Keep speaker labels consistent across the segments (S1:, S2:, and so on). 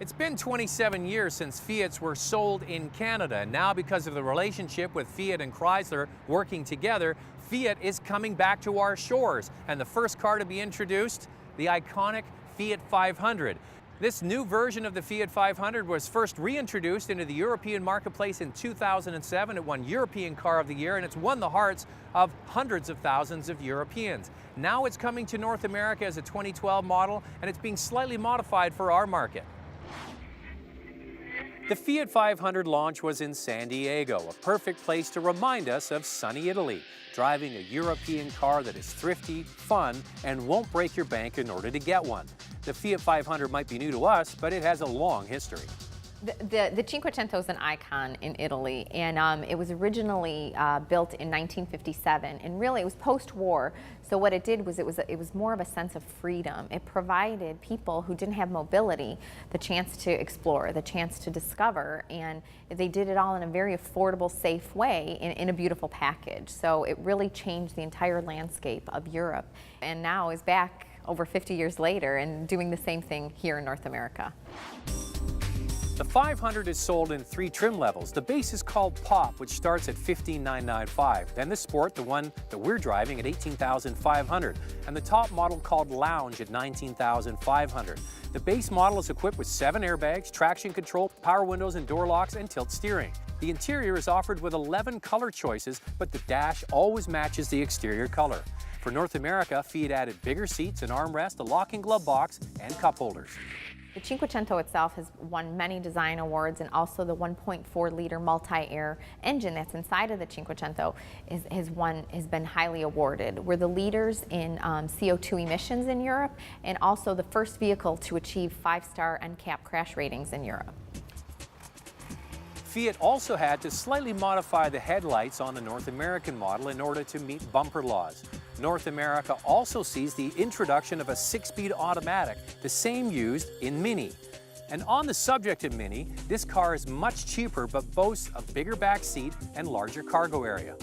S1: It's been 27 years since Fiats were sold in Canada, and now because of the relationship with Fiat and Chrysler working together, Fiat is coming back to our shores. And the first car to be introduced, the iconic Fiat 500. This new version of the Fiat 500 was first reintroduced into the European marketplace in 2007. It won European Car of the Year, and it's won the hearts of hundreds of thousands of Europeans. Now it's coming to North America as a 2012 model, and it's being slightly modified for our market. The Fiat 500 launch was in San Diego, a perfect place to remind us of sunny Italy, driving a European car that is thrifty, fun, and won't break your bank in order to get one. The Fiat 500 might be new to us, but it has a long history.
S2: The Cinquecento is an icon in Italy, and it was originally built in 1957, and really it was post-war. So what it did was it was more of a sense of freedom. It provided people who didn't have mobility the chance to explore, the chance to discover, and they did it all in a very affordable, safe way in a beautiful package. So it really changed the entire landscape of Europe, and now is back over 50 years later and doing the same thing here in North America.
S1: The 500 is sold in 3 trim levels. The base is called Pop, which starts at $15,995. Then the Sport, the one that we're driving, at $18,500. And the top model called Lounge at $19,500. The base model is equipped with 7 airbags, traction control, power windows and door locks, and tilt steering. The interior is offered with 11 color choices, but the dash always matches the exterior color. For North America, Fiat added bigger seats, an armrest, a locking glove box, and cup holders.
S2: The Cinquecento itself has won many design awards, and also the 1.4-liter multi-air engine that's inside of the Cinquecento has been highly awarded. We're the leaders in CO2 emissions in Europe, and also the first vehicle to achieve 5-star NCAP crash ratings in Europe.
S1: Fiat also had to slightly modify the headlights on the North American model in order to meet bumper laws. North America also sees the introduction of a 6-speed automatic, the same used in Mini. And on the subject of Mini, this car is much cheaper but boasts a bigger back seat and larger cargo area.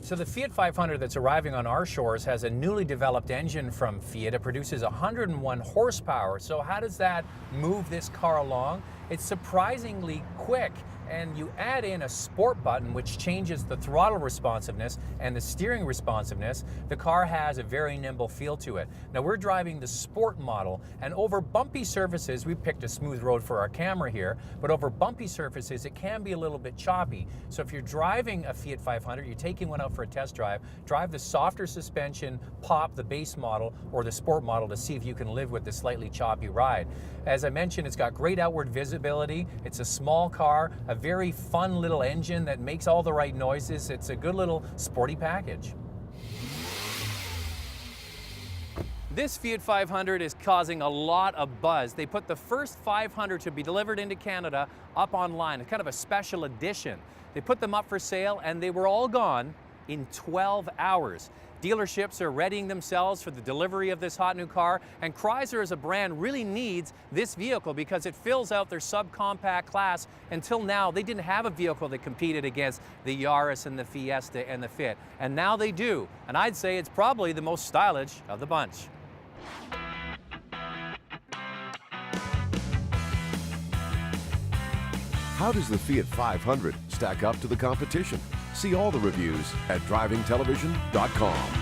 S1: So the Fiat 500 that's arriving on our shores has a newly developed engine from Fiat. It produces 101 horsepower. So how does that move this car along? It's surprisingly quick, and you add in a sport button which changes the throttle responsiveness and the steering responsiveness. The car has a very nimble feel to it. Now we're driving the sport model, and over bumpy surfaces, we picked a smooth road for our camera here, but over bumpy surfaces it can be a little bit choppy. So if you're driving a Fiat 500, you're taking one out for a test drive, drive the softer suspension Pop, the base model, or the sport model to see if you can live with the slightly choppy ride. As I mentioned, it's got great outward visibility. It's a small car, a very fun little engine that makes all the right noises. It's a good little sporty package. This Fiat 500 is causing a lot of buzz. They put the first 500 to be delivered into Canada up online. It's kind of a special edition. They put them up for sale and they were all gone in 12 hours. Dealerships are readying themselves for the delivery of this hot new car, and Chrysler as a brand really needs this vehicle because it fills out their subcompact class. Until now, they didn't have a vehicle that competed against the Yaris and the Fiesta and the Fit, and now they do. And I'd say it's probably the most stylish of the bunch.
S3: How does the Fiat 500 stack up to the competition? See all the reviews at drivingtelevision.com.